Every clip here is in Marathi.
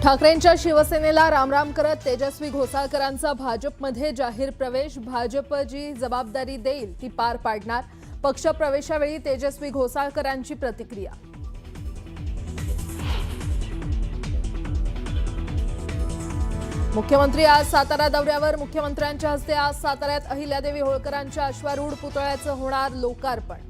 ठाकरेंच्या शिवसेनेला रामराम करत तेजस्वी घोसाळकरांचा भाजपमध्ये जाहीर प्रवेश। भाजप जी जबाबदारी देईल ती पार पाडणार। पक्ष प्रवेशावेळी तेजस्वी घोसाळकरांची प्रतिक्रिया। मुख्यमंत्री आज सातारा दौऱ्यावर। मुख्यमंत्र्यांच्या हस्ते आज साताऱ्यात अहिल्यादेवी होळकरांच्या अश्वारूढ पुतळ्याचं होणार लोकार्पण।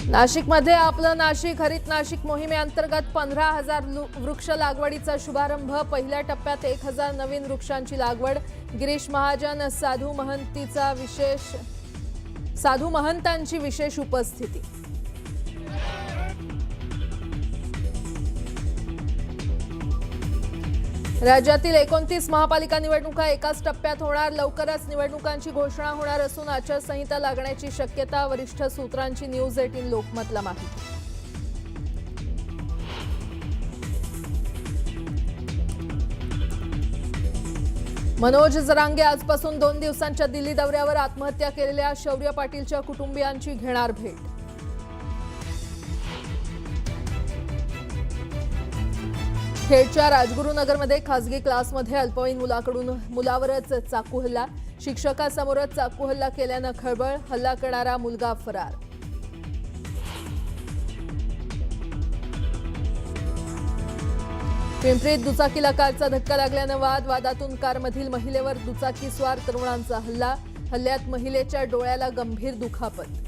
नाशिकमध्ये आपलं नाशिक हरित नाशिक मोहिमेअंतर्गत 15,000 वृक्ष लागवडीचा शुभारंभ। पहिल्या टप्प्यात 1,000 नवीन वृक्षांची लागवड। गिरीश महाजन साधू महंतांची विशेष उपस्थिती। राज्यातील 29 महापालिका निवडणुका एकाच टप्प्यात होणार। लवकरच निवडणुकांची घोषणा होणार असून आचारसंहिता लागण्याची शक्यता। वरिष्ठ सूत्रांची न्यूज 18 लोकमतला माहिती। मनोज जरांगे आजपासून 2 दिवसांच्या दिल्ली दौऱ्यावर। आत्महत्या केलेल्या शौर्य पाटीलच्या कुटुंबियांची घेणार भेट। खेडच्या राजगुरुनगरमध्ये खासगी क्लासमध्ये अल्पवयीन मुलावरच चाकू हल्ला। शिक्षकासमोरच चाकू हल्ला केल्यानं खळबळ। हल्ला करणारा मुलगा फरार। पिंपरीत दुचाकीला कारचा धक्का लागल्यानं वादातून कारमधील महिलेवर दुचाकीस्वार तरुणांचा हल्ला। हल्ल्यात महिलेच्या डोळ्याला गंभीर दुखापत।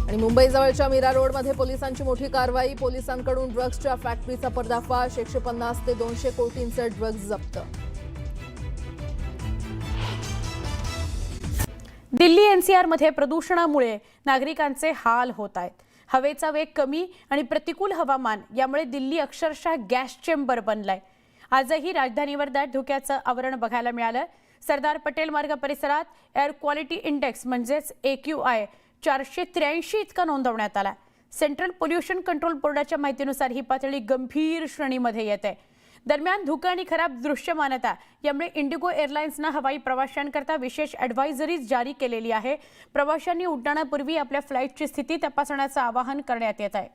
आणि मुंबईजवळच्या मीरा रोडमध्ये पोलिसांची मोठी कारवाई। पोलिसांकडून ड्रग्सच्या फॅक्टरीचा पर्दाफाश। 150 ते 200 कोटींचे ड्रग्ज जप्त। दिल्ली एनसीआर मध्ये प्रदूषणामुळे नागरिकांचे हाल होत आहेत। हवेचा वेग कमी आणि प्रतिकूल हवामान यामुळे दिल्ली अक्षरशः गॅस चेंबर बनलाय। आजही राजधानीवर दाट धुक्याचं आवरण बघायला मिळालं। सरदार पटेल मार्ग परिसरात एअर क्वालिटी इंडेक्स म्हणजेच AQI 483 इतका नोंदवण्यात आला। सेंट्रल पोल्युशन कंट्रोल बोर्डाच्या माहितीनुसार ही पातळी गंभीर श्रेणीमध्ये येते। दरम्यान धुकं आणि खराब दृश्यमानता यामुळे इंडिगो एअरलाइन्सनं हवाई प्रवाशांकरता विशेष ॲडव्हायझरीज जारी केलेली आहे। प्रवाशांनी उड्डाणापूर्वी आपल्या फ्लाईटची स्थिती तपासण्याचं आवाहन करण्यात येत आहे।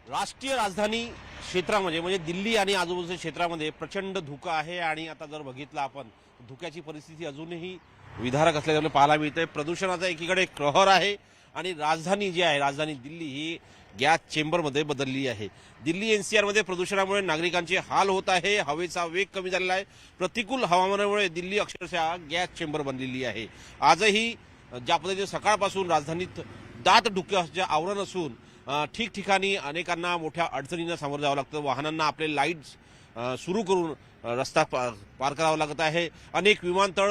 राष्ट्रीय राजधानी क्षेत्रामध्ये म्हणजे दिल्ली आणि आजूबाजूच्या क्षेत्रामध्ये प्रचंड धुकं आहे आणि आता जर बघितलं आपण धुक्याची परिस्थिती अजूनही विदारक असल्यामुळे पाहायला मिळते। प्रदूषणाचा एकीकडे कहर आहे आणि राजधानी जी आहे राजधानी दिल्ली ही गॅस चेंबरमध्ये बदलली आहे। दिल्ली एनसीआर मध्ये प्रदूषणामुळे नागरिकांचे हाल होत आहे। हवेचा वेग कमी झालेला आहे। प्रतिकूल हवामानामुळे दिल्ली अक्षरशः गॅस चेंबर बनलेली आहे। आजही ज्या पद्धतीने सकाळपासून राजधानीत दाट धुक्याचे आवरण असून ठिकठिकाणी अनेकांना मोठ्या अडचणींना सामोरं जावं लागतं। वाहनांना आपले लाईट्स सुरू करून रस्ता पार करावा लागत आहे। अनेक विमानतळ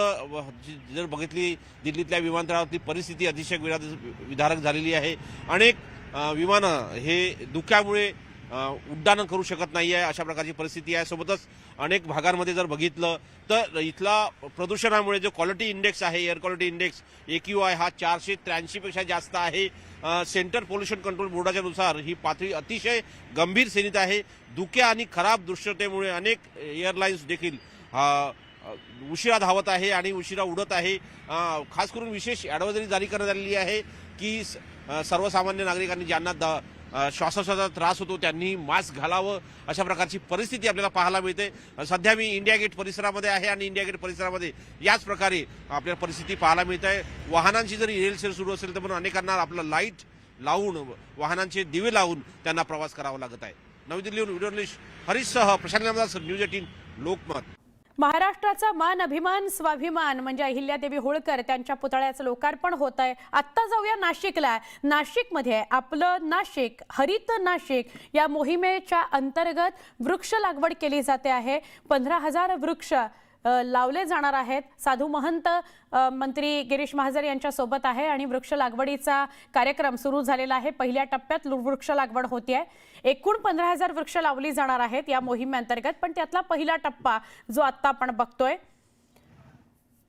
जर बघितली दिल्लीतल्या विमानतळावरती परिस्थिती अतिशय विदारक झालेली आहे। अनेक विमानं हे धुक्यामुळे उड्डाण करू शकत नाही आहे अशा प्रकारची परिस्थिती आहे। सोबतच अनेक भागांमध्ये जर बघितलं तर इथला प्रदूषणामुळे जो क्वालिटी इंडेक्स आहे एअर क्वालिटी इंडेक्स AQI हा 483 पेक्षा जास्त आहे। सेंट्रल पोल्युशन कंट्रोल बोर्डाच्या नुसार ही पातळी अतिशय गंभीर श्रेणीत आहे। धुक्या आणि खराब दृश्यतेमुळे अनेक एअरलाइन्स देखील उशिरा धावत आहे आणि उशिरा उडत आहे। खास करून विशेष ॲडव्हायझरी जारी करण्यात आलेली आहे की सर्वसामान्य नागरिकांनी ज्यांना श्वासोच्छवासाचा त्रास होतो त्यांनी मास्क घालावं अशा प्रकारची परिस्थिती आपल्याला पाहायला मिळते। सध्या मी इंडिया गेट परिसरामध्ये आहे आणि इंडिया गेट परिसरामध्ये याच प्रकारे आपल्याला परिस्थिती पाहायला मिळत आहे। वाहनांची जरी रेलसेल सुरू असेल तर पण अनेकांना आपलं लाईट लावून वाहनांचे दिवे लावून त्यांना प्रवास करावा लागत आहे। नवी दिल्लीहून व्हिडिओ जर्नलिस्ट हरीशसह प्रशांत नामदार, न्यूज 18 लोकमत। महाराष्ट्राचा मान अभिमान स्वाभिमान म्हणजे अहिल्यादेवी होळकर त्यांच्या पुतळ्याचं लोकार्पण होत आहे। आत्ता जाऊया नाशिकला। नाशिकमध्ये आपलं नाशिक हरित नाशिक या मोहिमेच्या अंतर्गत वृक्ष लागवड केली जाते आहे। 15,000 वृक्ष लावले जाणार आहेत। साधू महंत मंत्री गिरीश महाजन यांच्या सोबत आहे आणि वृक्ष लागवडीचा कार्यक्रम सुरू झालेला आहे। पहिल्या टप्प्यात वृक्ष लागवड होते आहे। एकूण 15,000 वृक्ष लावली जाणार आहेत या मोहिमेअंतर्गत, पण त्यातला पहिला टप्पा जो आता आपण बघतोय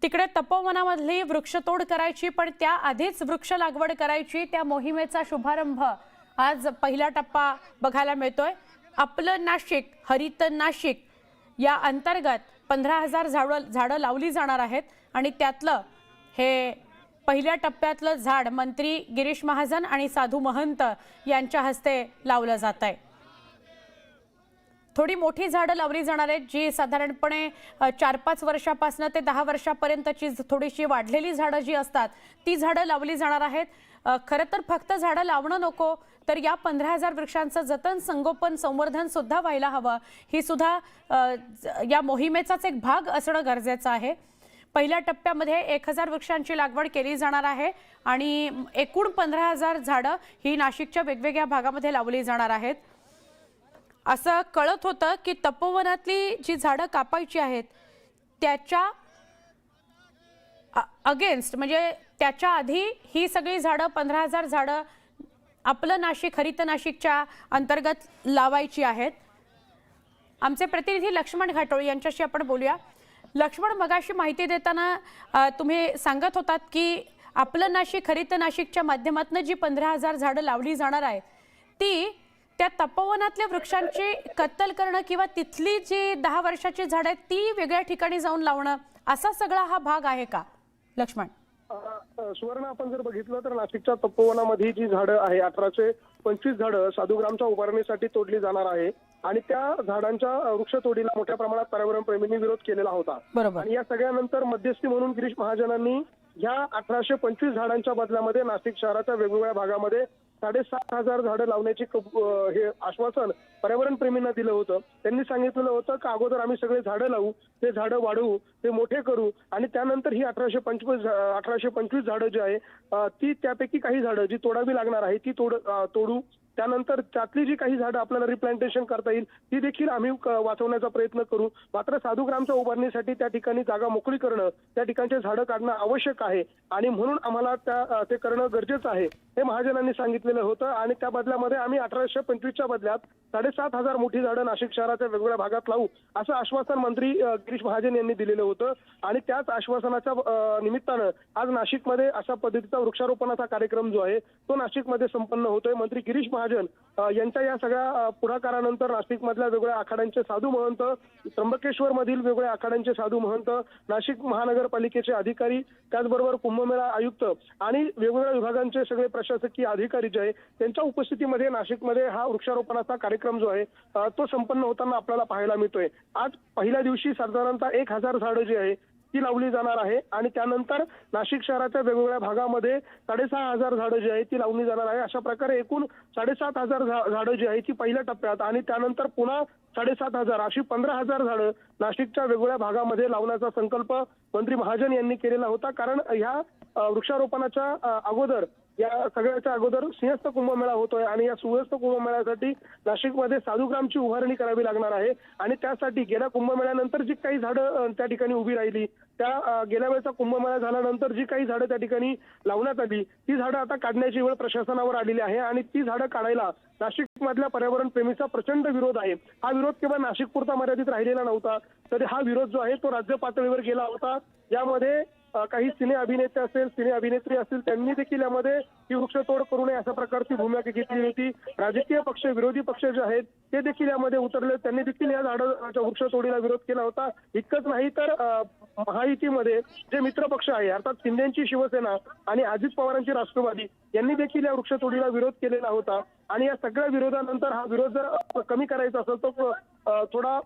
तिकडे तपोवनामधली वृक्षतोड करायची, पण त्या आधीच वृक्ष लागवड करायची। त्या मोहिमेचा शुभारंभ आज पहिला टप्पा बघायला मिळतोय। आपलं नाशिक हरित नाशिक या अंतर्गत 15,000 झाडं लावली जाणार आहेत आणि त्यातलं हे पहिल्या टप्प्यातलं झाड मंत्री गिरीश महाजन आणि साधू महंत यांच्या हस्ते लावलं जात आहे। थोडी मोठी झाडं लावली जाणार आहेत जी साधारणपणे 4-5 वर्षापासून ते 10 वर्षापर्यंतची थोडीशी वाढलेली झाडं जी असतात ती झाडं लावली जाणार आहेत। खरं तर फक्त झाडं लावणं नको तर या 15,000 वृक्षांचं जतन संगोपन संवर्धन सुद्धा व्हायला हवं, ही सुद्धा या मोहिमेचाच एक भाग असणं गरजेचं आहे। पहिल्या टप्प्यामध्ये 1,000 वृक्षांची लागवड केली जाणार आहे आणि एकूण 15,000 झाडं ही नाशिकच्या वेगवेगळ्या भागामध्ये लावली जाणार आहेत। असं कळत होतं की तपोवनातली जी झाडं कापायची आहेत त्याच्या अगेन्स्ट म्हणजे त्याच्या आधी ही सगळी झाडं 15,000 झाडं आपलं नाशिक हरित नाशिकच्या अंतर्गत लावायची आहेत। आमचे प्रतिनिधी लक्ष्मण घाटोळे यांच्याशी आपण बोलूया। लक्ष्मण, मगाशी माहिती देताना तुम्ही सांगत होतात की आपलं नाशिक हरित नाशिकच्या माध्यमातून जी 15,000 झाडं लावली जाणार आहे ती त्या तपोवनातल्या वृक्षांची कत्तल करणं किंवा तिथली जी 10 वर्षाची झाडं आहेत ती वेगळ्या ठिकाणी जाऊन लावणं असा सगळा हा भाग आहे का लक्ष्मण? सुवर्ण, आपण जर बघितलं तर नाशिकच्या तपोवनामध्ये जी झाडं आहे 1825 झाडं साधुग्रामच्या उभारणीसाठी तोडली जाणार आहे आणि त्या झाडांच्या वृक्षतोडीला मोठ्या प्रमाणात पर्यावरण प्रेमींनी विरोध केलेला होता। आणि या सगळ्यानंतर मध्यस्थी म्हणून गिरीश महाजनांनी ह्या 1825 झाडांच्या बदल्यामध्ये नाशिक शहराच्या वेगवेगळ्या भागामध्ये 7,500 झाडं लावण्याची हे आश्वासन पर्यावरण प्रेमींना दिलं होतं। त्यांनी सांगितलेलं होतं की अगोदर आम्ही सगळे झाडं लावू, ते झाडं वाढवू, ते मोठे करू आणि त्यानंतर ही 1825 झाडं जी आहे ती त्यापैकी काही झाडं जी तोडावी लागणार आहे ती तोडू, त्यानंतर त्यातली जी काही झाडं आपल्याला रिप्लांटेशन करता येईल ती देखील आम्ही वाचवण्याचा प्रयत्न करू। मात्र साधुग्रामच्या उभारणीसाठी त्या ठिकाणी जागा मोकळी करणं, त्या ठिकाणचे झाडं काढणं आवश्यक आहे आणि म्हणून आम्हाला ते करणं गरजेचं आहे हे महाजनांनी सांगितलेलं होतं। आणि त्या बदल्यामध्ये आम्ही 1825च्या बदल्यात 7,500 मोठी झाडं नाशिक शहराच्या वेगवेगळ्या भागात लावू असं आश्वासन मंत्री गिरीश महाजन यांनी दिलेलं होतं आणि त्याच आश्वासनाच्या निमित्तानं आज नाशिकमध्ये अशा पद्धतीचा वृक्षारोपणाचा कार्यक्रम जो आहे तो नाशिकमध्ये संपन्न होतोय। मंत्री गिरीश महाजन यांच्या या सगळ्या पुढाकारानंतर नाशिकमधल्या वेगवेगळ्या आखाड्यांचे साधू महंत, त्र्यंबकेश्वर मधील वेगवेगळ्या आखाड्यांचे साधू महंत, नाशिक महानगरपालिकेचे अधिकारी, त्याचबरोबर कुंभमेळा आयुक्त आणि वेगवेगळ्या विभागांचे सगळे प्रशासकीय अधिकारी जे आहे त्यांच्या उपस्थितीमध्ये नाशिकमध्ये हा वृक्षारोपणाचा कार्यक्रम जो आहे तो संपन्न होताना आपल्याला पाहायला मिळतोय। आज पहिल्या दिवशी साधारणतः 1,000 झाडं जी आहे ती लावली जाणार आहे आणि त्यानंतर नाशिक शहराच्या वेगवेगळ्या भागामध्ये 6,500 झाडं जी आहे ती लावली जाणार आहे। अशा प्रकारे एकूण 7,500 झाडं जी आहे ती पहिल्या टप्प्यात आणि त्यानंतर पुन्हा 7,500 अशी 15,000 झाडं नाशिकच्या वेगवेगळ्या भागामध्ये लावण्याचा संकल्प मंत्री महाजन यांनी केलेला होता। कारण ह्या वृक्षारोपणाच्या अगोदर या सगळ्याच्या अगोदर सिंहस्थ कुंभमेळा होतोय आणि या सिंहस्थ कुंभमेळ्यासाठी नाशिकमध्ये साधुग्रामची उभारणी करावी लागणार आहे आणि त्यासाठी गेल्या कुंभमेळ्यानंतर जी काही झाडं त्या ठिकाणी उभी राहिली त्या गेल्या वेळेचा कुंभमेळा झाल्यानंतर जी काही झाडं त्या ठिकाणी लावण्यात आली ती झाडं आता काढण्याची वेळ प्रशासनावर आलेली आहे आणि ती झाडं काढायला नाशिकमधल्या पर्यावरण प्रेमीचा प्रचंड विरोध आहे। हा विरोध केवळ नाशिकपुरता मर्यादित राहिलेला नव्हता तर हा विरोध जो आहे तो राज्य पातळीवर गेला होता। यामध्ये काही सिने अभिनेते असेल, सिने अभिनेत्री असतील त्यांनी देखील यामध्ये ही वृक्षतोड करू नये अशा प्रकारची भूमिका घेतली होती। राजकीय पक्ष, विरोधी पक्ष जे आहेत ते देखील यामध्ये उतरले, त्यांनी देखील या झाडाच्या वृक्षतोडीला विरोध केला होता। इतकंच नाही तर महायुतीमध्ये जे मित्र पक्ष आहे अर्थात शिंदेची शिवसेना आणि अजित पवारांची राष्ट्रवादी यांनी देखील या वृक्षतोडीला विरोध केलेला होता आणि या सगळ्या विरोधानंतर हा विरोध जर कमी करायचा असेल तो थोडा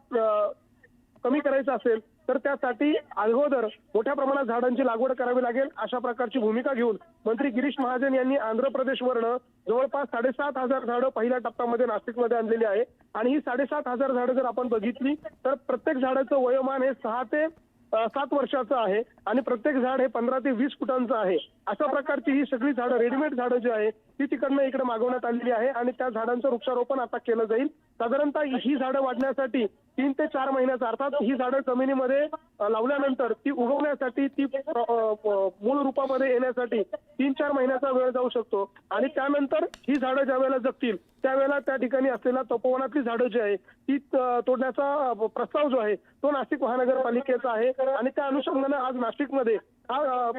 कमी करायचा असेल तर त्यासाठी अगोदर मोठ्या प्रमाणात झाडांची लागवड करावी लागेल अशा प्रकारची भूमिका घेऊन मंत्री गिरीश महाजन यांनी आंध्र प्रदेशवरनं जवळपास 7,500 झाडं पहिल्या टप्प्यामध्ये नाशिकमध्ये आणलेली आहे आणि ही 7,500 झाडं जर आपण बघितली तर प्रत्येक झाडाचं वयोमान हे 6 ते 7 वर्षाचं आहे आणि प्रत्येक झाड हे 15 ते 20 फुटांचं आहे। अशा प्रकारची ही सगळी झाडं रेडीमेड झाडं जी आहे ती तिकडनं इकडे मागवण्यात आलेली आहे आणि त्या झाडांचं वृक्षारोपण आता केलं जाईल। साधारणतः ही झाडं वाढण्यासाठी 3 ते 4 महिन्याचा अर्थात ही झाडं जमिनीमध्ये लावल्यानंतर ती उगवण्यासाठी ती मूळ रूपामध्ये येण्यासाठी 3-4 महिन्याचा वेळ जाऊ शकतो आणि त्यानंतर ही झाडं ज्या वेळेला जगतील त्यावेळेला त्या ठिकाणी असलेल्या तपोवनातली झाडं जी आहे ती तोडण्याचा प्रस्ताव जो आहे तो नाशिक महानगरपालिकेचा आहे आणि त्या अनुषंगाने आज नाशिकमध्ये हा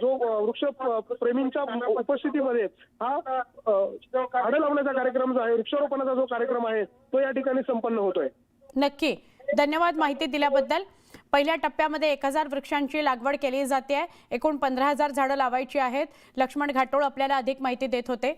जो वृक्ष प्रेमींच्या उपस्थितीमध्ये हा झाडं लावण्याचा कार्यक्रम जो आहे, वृक्षारोपणाचा जो कार्यक्रम आहे तो या ठिकाणी संपन्न होतोय। नक्की, धन्यवाद माहिती दिल्याबद्दल। पहिल्या टप्प्यामध्ये 1000 वृक्षांची लागवड केली जाते. एकूण 15,000 झाडं लावायची आहेत. लक्ष्मण घाटोळ आपल्याला अधिक माहिती देत होते.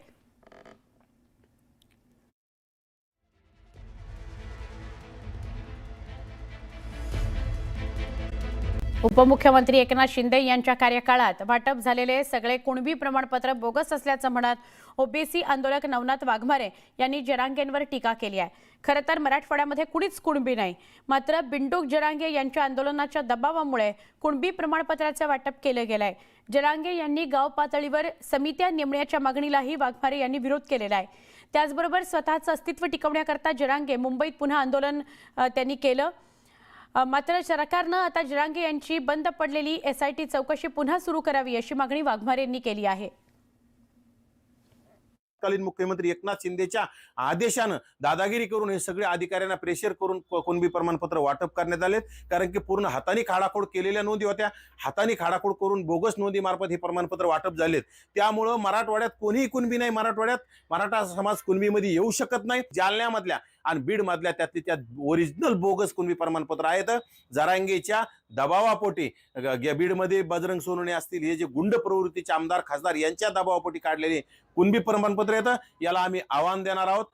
उपमुख्यमंत्री एकनाथ शिंदे यांच्या कार्यकाळात वाटप झालेले सगळे कुणबी प्रमाणपत्र बोगस असल्याचं म्हणत ओबीसी आंदोलक नवनाथ वाघमारे यांनी जरांगेंवर टीका केली आहे. खरं तर मराठवाड्यामध्ये कुणीच कुणबी नाही, मात्र बिंडूक जरांगे यांच्या आंदोलनाच्या दबावामुळे कुणबी प्रमाणपत्राचे वाटप केले गेले. जरांगे यांनी गाव पातळीवर समित्या नेमण्याच्या मागणीलाही वाघमारे यांनी विरोध केलेला आहे. त्याचबरोबर स्वतःचं अस्तित्व टिकवण्याकरता जरांगे मुंबईत पुन्हा आंदोलन त्यांनी केलं. मात्र सरकारनं आता जरांगे यांची बंद पडलेली SIT चौकशी पुन्हा सुरू करावी अशी मागणी वाघमारे यांनी केली आहे. तत्कालीन मुख्यमंत्री एकनाथ शिंदेच्या आदेशानं दादागिरी करून हे सगळे अधिकाऱ्यांना प्रेशर करून कुणबी प्रमाणपत्र वाटप करण्यात आले. कारण की पूर्ण हाताने खाडाखोड केलेल्या नोंदी होत्या. हाताने खाडाखोड करून बोगस नोंदी मार्फत हे प्रमाणपत्र वाटप झालेत. त्यामुळं मराठवाड्यात कोणीही कुणबी नाही, मराठवाड्यात मराठा समाज कुणबीमध्ये येऊ शकत नाही. जालन्यामधल्या आणि बीड मधल्या त्यात ओरिजिनल बोगस कुणबी प्रमाणपत्र आहेत. जरांगेच्या दबावापोटी बीडमध्ये बजरंग सोनवणे असतील, हे जे गुंड प्रवृत्तीचे आमदार खासदार यांच्या दबावापोटी काढलेले कुणबी प्रमाणपत्र येतं. याला आम्ही आव्हान देणार आहोत.